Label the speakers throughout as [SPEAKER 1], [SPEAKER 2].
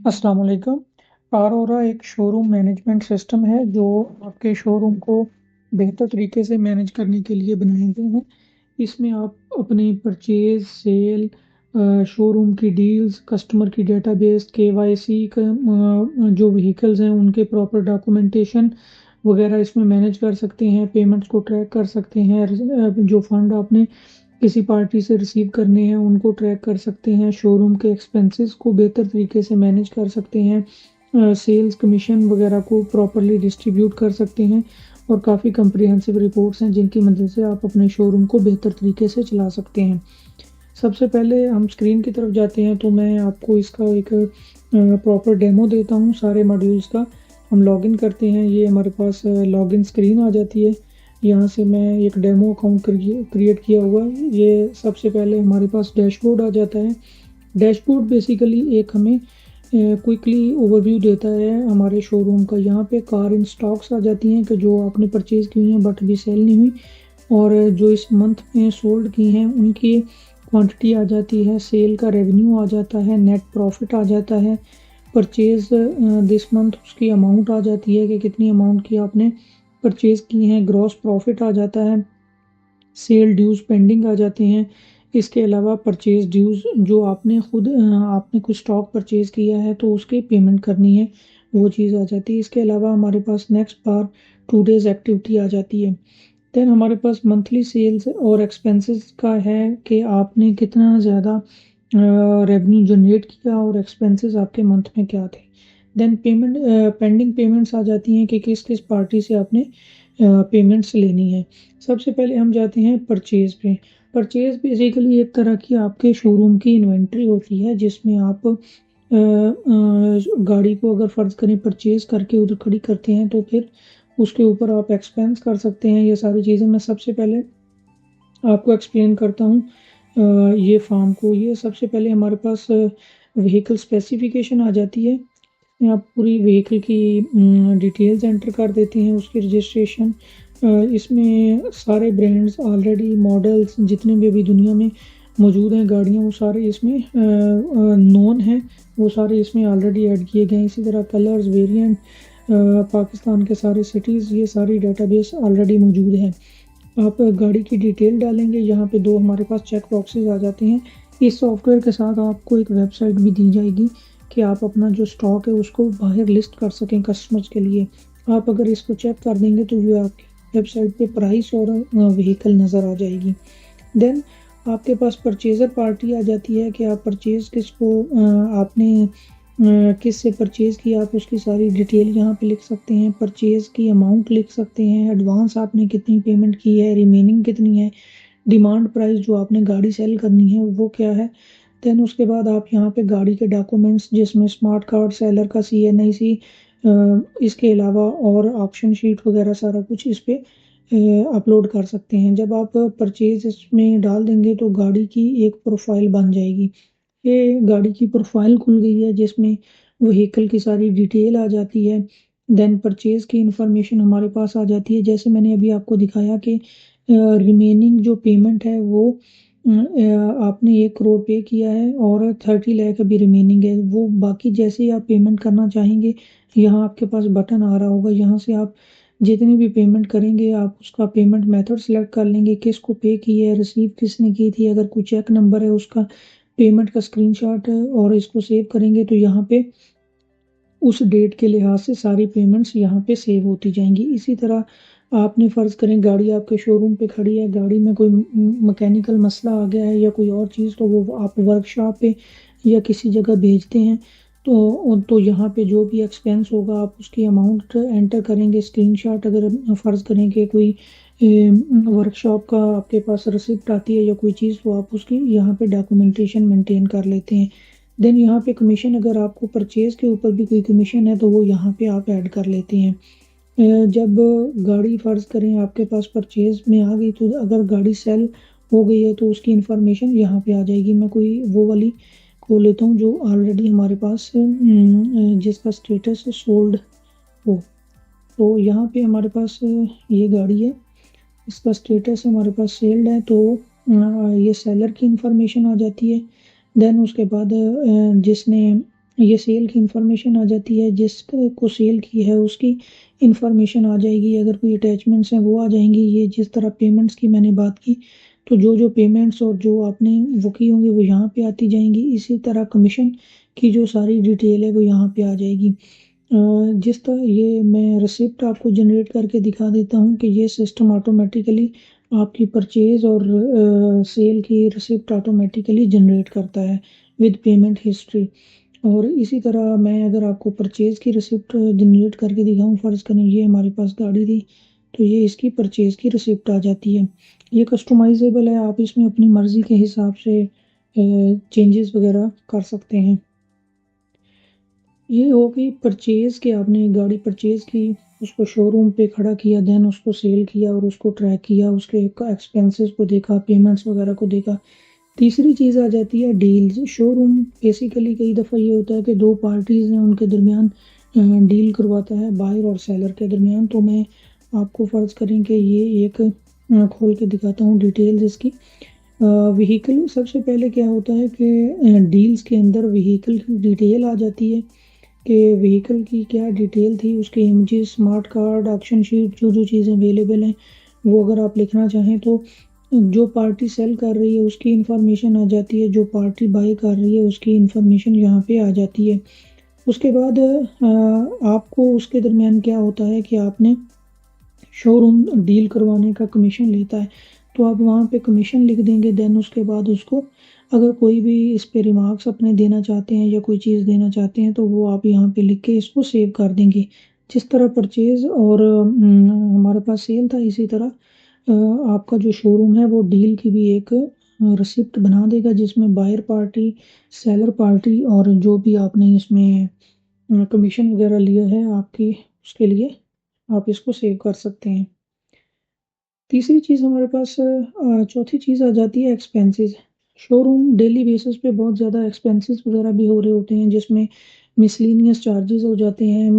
[SPEAKER 1] अस्सलाम वालेकुम। आरोरा एक शोरूम मैनेजमेंट सिस्टम है जो आपके शोरूम को बेहतर तरीके से मैनेज करने के लिए बनाए गए हैं। इसमें आप अपनी परचेज, सेल, शोरूम की डील्स, कस्टमर की डेटाबेस, केवाईसी का जो व्हीकल्स हैं उनके प्रॉपर डॉक्यूमेंटेशन वगैरह इसमें मैनेज कर सकते हैं। पेमेंट्स को ट्रैक कर सकते हैं। जो फंड आपने किसी पार्टी से रिसीव करने हैं उनको ट्रैक कर सकते हैं। शोरूम के एक्सपेंसेस को बेहतर तरीके से मैनेज कर सकते हैं। सेल्स कमीशन वगैरह को प्रॉपरली डिस्ट्रीब्यूट कर सकते हैं। और काफ़ी कम्प्रिहेंसिव रिपोर्ट्स हैं जिनकी मदद से आप अपने शोरूम को बेहतर तरीके से चला सकते हैं। सबसे पहले हम स्क्रीन की तरफ जाते हैं तो मैं आपको इसका एक प्रॉपर डेमो देता हूँ सारे मॉड्यूल्स का। हम लॉगिन करते हैं, ये हमारे पास लॉगिन स्क्रीन आ जाती है। यहाँ से मैं एक डेमो अकाउंट क्रिएट किया हुआ है। ये सबसे पहले हमारे पास डैशबोर्ड आ जाता है। डैशबोर्ड बेसिकली एक हमें क्विकली ओवरव्यू देता है हमारे शोरूम का। यहाँ पे कार इन स्टॉक्स आ जाती हैं कि जो आपने परचेज़ की हुई हैं बट अभी सेल नहीं हुई, और जो इस मंथ में सोल्ड की हैं उनकी क्वांटिटी आ जाती है। सेल का रेवेन्यू आ जाता है, नेट प्रॉफिट आ जाता है, परचेज़ दिस मंथ उसकी अमाउंट आ जाती है कि कितनी अमाउंट की आपने परचेज़ की हैं, ग्रॉस प्रॉफिट आ जाता है, सेल ड्यूज़ पेंडिंग आ जाते हैं। इसके अलावा परचेज़ ड्यूज़ जो आपने खुद आपने कुछ स्टॉक परचेज़ किया है तो उसकी पेमेंट करनी है, वो चीज़ आ जाती है। इसके अलावा हमारे पास नेक्स्ट बार 2 डेज़ एक्टिविटी आ जाती है। देन हमारे पास मंथली सेल्स और एक्सपेंसेस का है कि आपने कितना ज़्यादा रेवेन्यू जनरेट किया और एक्सपेंसेस आपके मंथ में क्या थे। देन पेमेंट, पेंडिंग पेमेंट्स आ जाती हैं कि किस किस पार्टी से आपने पेमेंट्स लेनी है। सबसे पहले हम जाते हैं परचेज़ पे। परचेज़ बेसिकली एक तरह की आपके शोरूम की इन्वेंट्री होती है जिसमें आप गाड़ी को अगर फ़र्ज़ करें परचेज़ करके उधर खड़ी करते हैं तो फिर उसके ऊपर आप एक्सपेंस कर सकते हैं। ये सारी चीज़ें मैं सबसे पहले आपको एक्सप्लेन करता हूँ। ये फॉर्म को, ये सबसे पहले हमारे पास व्हीकल स्पेसिफिकेशन आ जाती है। आप पूरी व्हीकल की डिटेल्स एंटर कर देते हैं, उसकी रजिस्ट्रेशन। इसमें सारे ब्रांड्स ऑलरेडी मॉडल्स जितने भी अभी दुनिया में मौजूद हैं गाड़ियाँ, वो सारे इसमें नोन हैं, वो सारे इसमें ऑलरेडी ऐड किए गए हैं। इसी तरह कलर्स, वेरिएंट, पाकिस्तान के सारे सिटीज़, ये सारी डेटाबेस ऑलरेडी मौजूद है। आप गाड़ी की डिटेल डालेंगे, यहाँ पे दो हमारे पास चेक बॉक्सेस आ जाते हैं। इस सॉफ्टवेयर के साथ आपको एक वेबसाइट भी दी जाएगी कि आप अपना जो स्टॉक है उसको बाहर लिस्ट कर सकें कस्टमर्स के लिए। आप अगर इसको चेक कर देंगे तो वो आपकी वेबसाइट पे प्राइस और व्हीकल नज़र आ जाएगी। देन आपके पास परचेज़र पार्टी आ जाती है कि आप परचेज़ किसको आपने किस से परचेज़ किया, आप उसकी सारी डिटेल यहाँ पे लिख सकते हैं। परचेज़ की अमाउंट लिख सकते हैं, एडवांस आपने कितनी पेमेंट की है, रिमेनिंग कितनी है, डिमांड प्राइस जो आपने गाड़ी सेल करनी है वो क्या है। देन उसके बाद आप यहाँ पे गाड़ी के डॉक्यूमेंट्स जिसमें स्मार्ट कार्ड, सेलर का CNIC, इसके अलावा और ऑप्शन शीट वगैरह सारा कुछ इस पे अपलोड कर सकते हैं। जब आप परचेज इसमें डाल देंगे तो गाड़ी की एक प्रोफाइल बन जाएगी। ये गाड़ी की प्रोफाइल खुल गई है जिसमें व्हीकल की सारी डिटेल आ जाती है। देन परचेज की इंफॉर्मेशन हमारे पास आ जाती है। जैसे मैंने अभी आपको दिखाया कि रिमेनिंग जो पेमेंट है वो आपने 1 करोड़ पे किया है और 30 लाख अभी रिमेनिंग है। वो बाकी जैसे ही आप पेमेंट करना चाहेंगे, यहाँ आपके पास बटन आ रहा होगा, यहाँ से आप जितनी भी पेमेंट करेंगे आप उसका पेमेंट मेथड सेलेक्ट कर लेंगे, किसको पे की है, रिसीव किसने की थी, अगर कोई चेक नंबर है उसका पेमेंट का स्क्रीनशॉट और इसको सेव करेंगे तो यहाँ पे उस डेट के लिहाज से सारी पेमेंट्स यहाँ पे सेव होती जाएंगी। इसी तरह आपने फ़र्ज़ करें गाड़ी आपके शोरूम पे खड़ी है, गाड़ी में कोई मैकेनिकल मसला आ गया है या कोई और चीज़, तो वो आप वर्कशॉप पे या किसी जगह भेजते हैं तो यहाँ पे जो भी एक्सपेंस होगा आप उसकी अमाउंट एंटर करेंगे। स्क्रीनशॉट अगर फ़र्ज़ करें कि कोई वर्कशॉप का आपके पास रिसिप्ट आती है या कोई चीज़, तो आप उसकी यहाँ पे डॉक्यूमेंटेशन मेंटेन कर लेते हैं। देन यहाँ पे कमीशन, अगर आपको परचेज़ के ऊपर भी कोई कमीशन है तो वो यहाँ पे आप ऐड कर लेते हैं। जब गाड़ी फ़र्ज़ करें आपके पास परचेज़ में आ गई तो अगर गाड़ी सेल हो गई है तो उसकी इन्फॉर्मेशन यहाँ पे आ जाएगी। मैं कोई वो वाली को लेता हूँ जो ऑलरेडी हमारे पास जिसका स्टेटस सोल्ड हो। तो यहाँ पे हमारे पास ये गाड़ी है, इसका स्टेटस हमारे पास सेल्ड है, तो ये सेलर की इंफॉर्मेशन आ जाती है। देन उसके बाद जिसने ये सेल की इंफॉर्मेशन आ जाती है, जिसको सेल की है उसकी इंफॉर्मेशन आ जाएगी, अगर कोई अटैचमेंट्स हैं वो आ जाएंगी। ये जिस तरह पेमेंट्स की मैंने बात की, तो जो जो पेमेंट्स और जो आपने वो की होंगी वो यहाँ पे आती जाएंगी। इसी तरह कमीशन की जो सारी डिटेल है वो यहाँ पे आ जाएगी। जिस तरह ये मैं रिसिप्ट आपको जनरेट करके दिखा देता हूँ कि ये सिस्टम ऑटोमेटिकली आपकी परचेज और सेल की रिसिप्ट ऑटोमेटिकली जनरेट करता है विद पेमेंट हिस्ट्री। और इसी तरह मैं अगर आपको परचेज़ की रिसिप्ट जनरेट करके दिखाऊं, फ़र्ज़ करें ये हमारे पास गाड़ी थी, तो ये इसकी परचेज़ की रिसिप्ट आ जाती है। ये कस्टमाइजेबल है, आप इसमें अपनी मर्ज़ी के हिसाब से चेंजेस वगैरह कर सकते हैं। ये हो गई परचेज़ के, आपने गाड़ी परचेज़ की, उसको शोरूम पे खड़ा किया, देन उसको सेल किया और उसको ट्रैक किया, उसके एक्सपेंसेस को देखा, पेमेंट्स वगैरह को देखा। तीसरी चीज़ आ जाती है डील्स। शोरूम बेसिकली कई दफ़ा ये होता है कि दो पार्टीज़ हैं, उनके दरमियान डील करवाता है, बायर और सेलर के दरमियान। तो मैं आपको फ़र्ज़ करें कि ये एक खोल के दिखाता हूँ डिटेल्स इसकी। व्हीकल सबसे पहले क्या होता है कि डील्स के अंदर व्हीकल की डिटेल आ जाती है कि व्हीकल की क्या डिटेल थी, उसके images, smart card, auction sheet, जो जो चीज़ें अवेलेबल हैं वो अगर आप लिखना चाहें तो जो पार्टी सेल कर रही है उसकी इन्फॉर्मेशन आ जाती है, जो पार्टी बाय कर रही है उसकी इन्फॉर्मेशन यहाँ पे आ जाती है। उसके बाद आपको उसके दरमियान क्या होता है कि आपने शोरूम डील करवाने का कमीशन लेता है, तो आप वहाँ पे कमीशन लिख देंगे। देन उसके बाद उसको अगर कोई भी इस पे रिमार्क्स अपने देना चाहते हैं या कोई चीज़ देना चाहते हैं तो वो आप यहाँ पे लिख के इसको सेव कर देंगे। जिस तरह परचेज़ और हमारे पास सेल था, इसी तरह आपका जो शोरूम है वो डील की भी एक रिसिप्ट बना देगा, जिसमें बायर पार्टी, सेलर पार्टी और जो भी आपने इसमें कमीशन वगैरह लिया है आपकी, उसके लिए आप इसको सेव कर सकते हैं। तीसरी चीज़ हमारे पास चौथी चीज़ आ जाती है एक्सपेंसेस। शोरूम डेली बेसिस पे बहुत ज़्यादा एक्सपेंसेस वगैरह भी हो रहे होते हैं, जिसमें मिसलेनियस चार्जेस हो जाते हैं,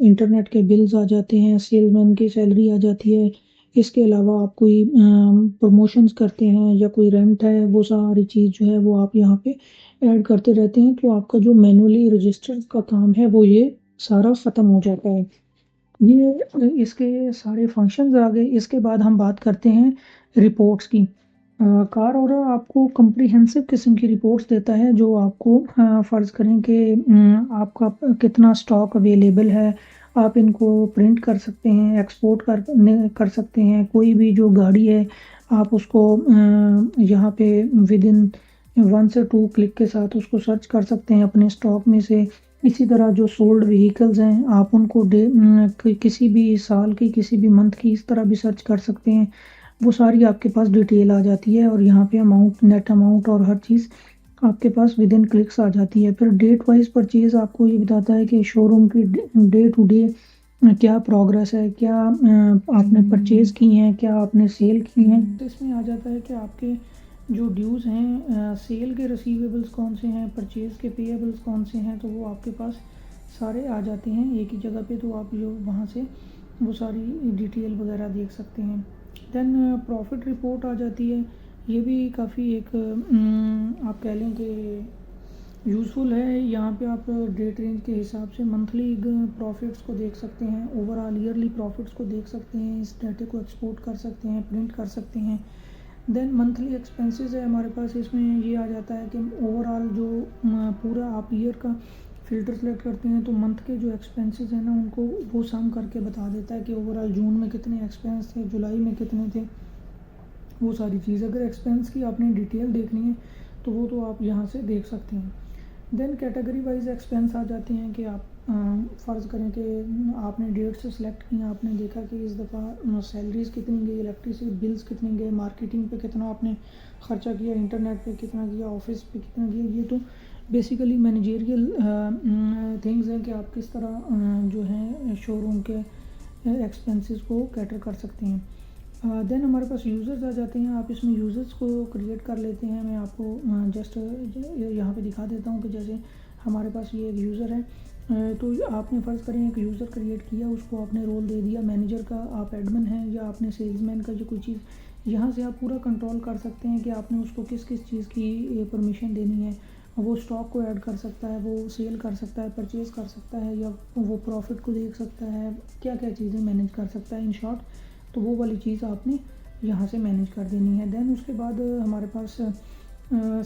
[SPEAKER 1] इंटरनेट के बिल्स आ जाते हैं, सेलमैन की सैलरी आ जाती है। इसके अलावा आप कोई प्रमोशंस करते हैं या कोई रेंट है, वो सारी चीज़ जो है वो आप यहाँ पे ऐड करते रहते हैं, तो आपका जो मैनुअली रजिस्टर का काम है वो ये सारा ख़त्म हो जाता है। ये इसके सारे फंक्शंस आ गए। इसके बाद हम बात करते हैं रिपोर्ट्स की। कार और आपको कम्प्रीहेंसिव किस्म की रिपोर्ट्स देता है, जो आपको फ़र्ज़ करें कि आपका कितना स्टॉक अवेलेबल है, आप इनको प्रिंट कर सकते हैं, एक्सपोर्ट कर सकते हैं। कोई भी जो गाड़ी है आप उसको यहाँ पे विद इन 1 से 2 क्लिक के साथ उसको सर्च कर सकते हैं अपने स्टॉक में से। इसी तरह जो सोल्ड व्हीकल्स हैं आप उनको किसी भी साल की, किसी भी मंथ की इस तरह भी सर्च कर सकते हैं। वो सारी आपके पास डिटेल आ जाती है और यहाँ पे अमाउंट, नेट अमाउंट और हर चीज़ आपके पास विद इन क्लिक्स आ जाती है। फिर डेट वाइज परचेज़ आपको ये बताता है कि शोरूम की डे टू डे क्या प्रोग्रेस है, क्या आपने परचेज़ की हैं, क्या आपने सेल की हैं। तो इसमें आ जाता है कि आपके जो ड्यूज़ हैं, सेल के रिसीवेबल्स कौन से हैं, परचेज़ के पेएबल्स कौन से हैं, तो वो आपके पास सारे आ जाते हैं एक ही जगह पे। तो आप जो वहाँ से वो सारी डिटेल वगैरह देख सकते हैं। देन प्रॉफिट रिपोर्ट आ जाती है। ये भी काफ़ी एक आप कह लें कि यूज़फुल है। यहाँ पे आप डेट रेंज के हिसाब से मंथली प्रॉफिट्स को देख सकते हैं, ओवरऑल ईयरली प्रॉफिट्स को देख सकते हैं, इस डाटे को एक्सपोर्ट कर सकते हैं, प्रिंट कर सकते हैं। देन मंथली एक्सपेंसेस है हमारे पास। इसमें ये आ जाता है कि ओवरऑल जो पूरा आप ईयर का फ़िल्टर सेलेक्ट करते हैं तो मंथ के जो एक्सपेंसेस हैं ना उनको वो सम करके बता देता है कि ओवरऑल जून में कितने एक्सपेंस थे, जुलाई में कितने थे, वो सारी चीज़। अगर एक्सपेंस की आपने डिटेल देखनी है तो वो तो आप यहाँ से देख सकते हैं। देन कैटेगरी वाइज एक्सपेंस आ जाते हैं कि आप फ़र्ज़ करें कि आपने डेट से सिलेक्ट किया, आपने देखा कि इस दफ़ा सैलरीज़ कितनी गई, इलेक्ट्रिसिटी बिल्स कितने गए, मार्केटिंग पे कितना आपने ख़र्चा किया, इंटरनेट पे कितना किया, ऑफिस पे कितना किया। ये तो बेसिकली मैनेजेरियल थिंग्स हैं कि आप किस तरह जो है शोरूम के एक्सपेंसेस को कैटर कर सकते हैं। देन हमारे पास यूज़र्स आ जाते हैं। आप इसमें यूज़र्स को क्रिएट कर लेते हैं। मैं आपको जस्ट यहाँ पे दिखा देता हूँ कि जैसे हमारे पास ये एक यूज़र है, तो आपने फ़र्ज़ करें एक यूज़र क्रिएट किया, उसको आपने रोल दे दिया मैनेजर का, आप एडमिन हैं या आपने सेल्समैन का, जो कोई चीज़ यहाँ से आप पूरा कंट्रोल कर सकते हैं कि आपने उसको किस किस चीज़ की परमिशन देनी है। वो स्टॉक को ऐड कर सकता है, वो सेल कर सकता है, परचेज़ कर सकता है, या वो प्रॉफिट को देख सकता है, क्या क्या चीज़ें मैनेज कर सकता है इन शॉर्ट। तो वो वाली चीज़ आपने यहाँ से मैनेज कर देनी है। देन उसके बाद हमारे पास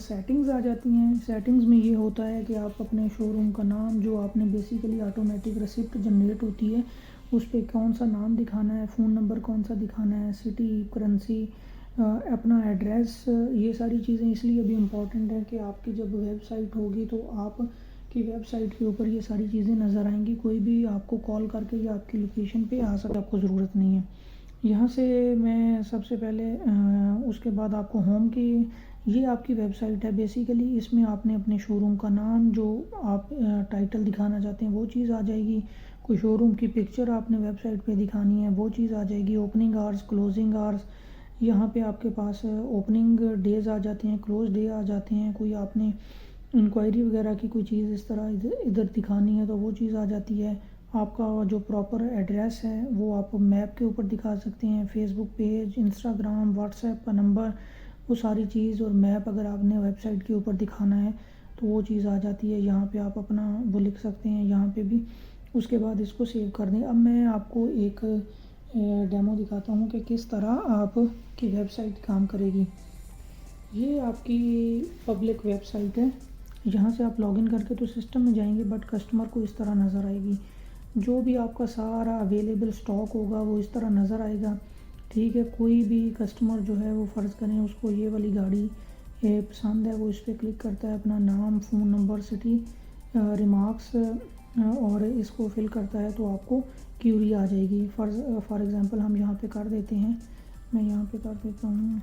[SPEAKER 1] सेटिंग्स आ जाती हैं। सेटिंग्स में ये होता है कि आप अपने शोरूम का नाम, जो आपने बेसिकली ऑटोमेटिक रिसिप्ट जनरेट होती है उस पर कौन सा नाम दिखाना है, फ़ोन नंबर कौन सा दिखाना है, सिटी, करेंसी, अपना एड्रेस, ये सारी चीज़ें इसलिए भी इम्पॉर्टेंट है कि आपकी जब वेबसाइट होगी तो आपकी वेबसाइट के ऊपर ये सारी चीज़ें नज़र आएंगी। कोई भी आपको कॉल करके या आपकी लोकेशन पे आ सके, आपको ज़रूरत नहीं है। यहाँ से मैं सबसे पहले उसके बाद आपको होम की, ये आपकी वेबसाइट है बेसिकली। इसमें आपने अपने शोरूम का नाम, जो आप टाइटल दिखाना चाहते हैं वो चीज़ आ जाएगी। कोई शोरूम की पिक्चर आपने वेबसाइट पे दिखानी है वो चीज़ आ जाएगी। ओपनिंग आवर्स, क्लोजिंग आवर्स, यहाँ पे आपके पास ओपनिंग डेज आ जाते हैं, क्लोज डे आ जाते हैं। कोई आपने इंक्वायरी वगैरह की कोई चीज़ इस तरह इधर दिखानी है तो वो चीज़ आ जाती है। आपका जो प्रॉपर एड्रेस है वो आप मैप के ऊपर दिखा सकते हैं, फेसबुक पेज, इंस्टाग्राम, व्हाट्सएप का नंबर, वो सारी चीज़। और मैप अगर आपने वेबसाइट के ऊपर दिखाना है तो वो चीज़ आ जाती है। यहाँ पे आप अपना वो लिख सकते हैं यहाँ पे भी। उसके बाद इसको सेव कर दें। अब मैं आपको एक डेमो दिखाता हूँ कि किस तरह आपकी वेबसाइट काम करेगी। ये आपकी पब्लिक वेबसाइट है। यहाँ से आप लॉगिन करके तो सिस्टम में जाएंगे, बट कस्टमर को इस तरह नज़र आएगी। जो भी आपका सारा अवेलेबल स्टॉक होगा वो इस तरह नज़र आएगा। ठीक है, कोई भी कस्टमर जो है वो फ़र्ज़ करें उसको ये वाली गाड़ी पसंद है, वो इस पर क्लिक करता है, अपना नाम, फ़ोन नंबर, सिटी, रिमार्क्स और इसको फिल करता है तो आपको क्यूरी आ जाएगी। फॉर एग्ज़ाम्पल हम यहाँ पे कर देते हैं, मैं यहाँ पे कर देता हूँ।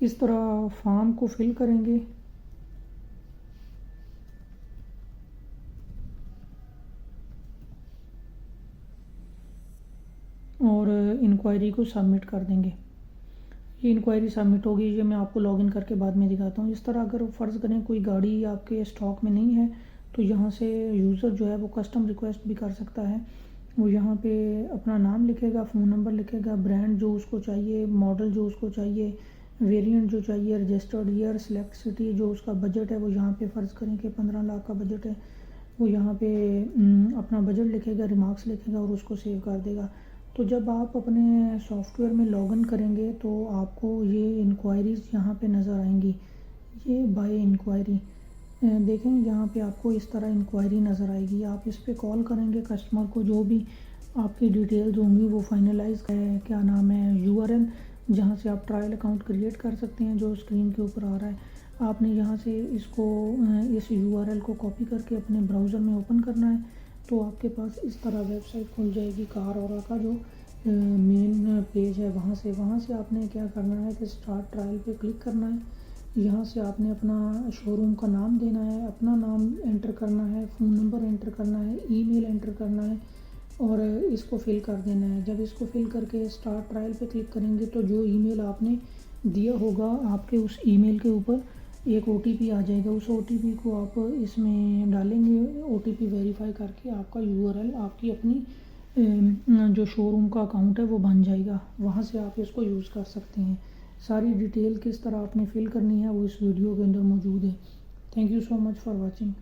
[SPEAKER 1] इस तरह फॉर्म को फिल करेंगे और इंक्वायरी को सबमिट कर देंगे। ये इंक्वायरी सबमिट होगी, ये मैं आपको लॉगिन करके बाद में दिखाता हूँ। इस तरह अगर फ़र्ज़ करें कोई गाड़ी आपके स्टॉक में नहीं है तो यहाँ से यूज़र जो है वो कस्टम रिक्वेस्ट भी कर सकता है। वो यहाँ पे अपना नाम लिखेगा, फ़ोन नंबर लिखेगा, ब्रांड जो उसको चाहिए, मॉडल जो उसको चाहिए, वेरिएंट जो चाहिए, रजिस्टर्ड ईयर, सिलेक्ट सिटी, जो उसका बजट है वो यहाँ पे फ़र्ज़ करें कि 15 लाख का बजट है, वो यहाँ पे अपना बजट लिखेगा, रिमार्क्स लिखेगा और उसको सेव कर देगा। तो जब आप अपने सॉफ्टवेयर में लॉगिन करेंगे तो आपको ये इंक्वायरीज़ यहाँ पे नज़र आएंगी। ये बाय इंक्वायरी देखें, यहाँ पे आपको इस तरह इंक्वायरी नज़र आएगी। आप इस पर कॉल करेंगे कस्टमर को, जो भी आपकी डिटेल्स होंगी वो फाइनलाइज है, क्या नाम है, यूआरएल जहाँ से आप ट्रायल अकाउंट क्रिएट कर सकते हैं जो स्क्रीन के ऊपर आ रहा है। आपने यहाँ से इसको इस यूआरएल को कॉपी करके अपने ब्राउज़र में ओपन करना है तो आपके पास इस तरह वेबसाइट खुल जाएगी। कार और का जो मेन पेज है वहाँ से आपने क्या करना है कि स्टार्ट ट्रायल पे क्लिक करना है। यहाँ से आपने अपना शोरूम का नाम देना है, अपना नाम एंटर करना है, फ़ोन नंबर एंटर करना है, ईमेल एंटर करना है और इसको फिल कर देना है। जब इसको फिल करके स्टार्ट ट्रायल पे क्लिक करेंगे तो जो ईमेल आपने दिया होगा आपके उस ईमेल के ऊपर एक OTP आ जाएगा। उस OTP को आप इसमें डालेंगे, OTP वेरीफाई करके आपका यूआरएल, आपकी अपनी जो शोरूम का अकाउंट है वो बन जाएगा। वहाँ से आप इसको यूज़ कर सकते हैं। सारी डिटेल किस तरह आपने फिल करनी है वो इस वीडियो के अंदर मौजूद है। Thank you so much for watching.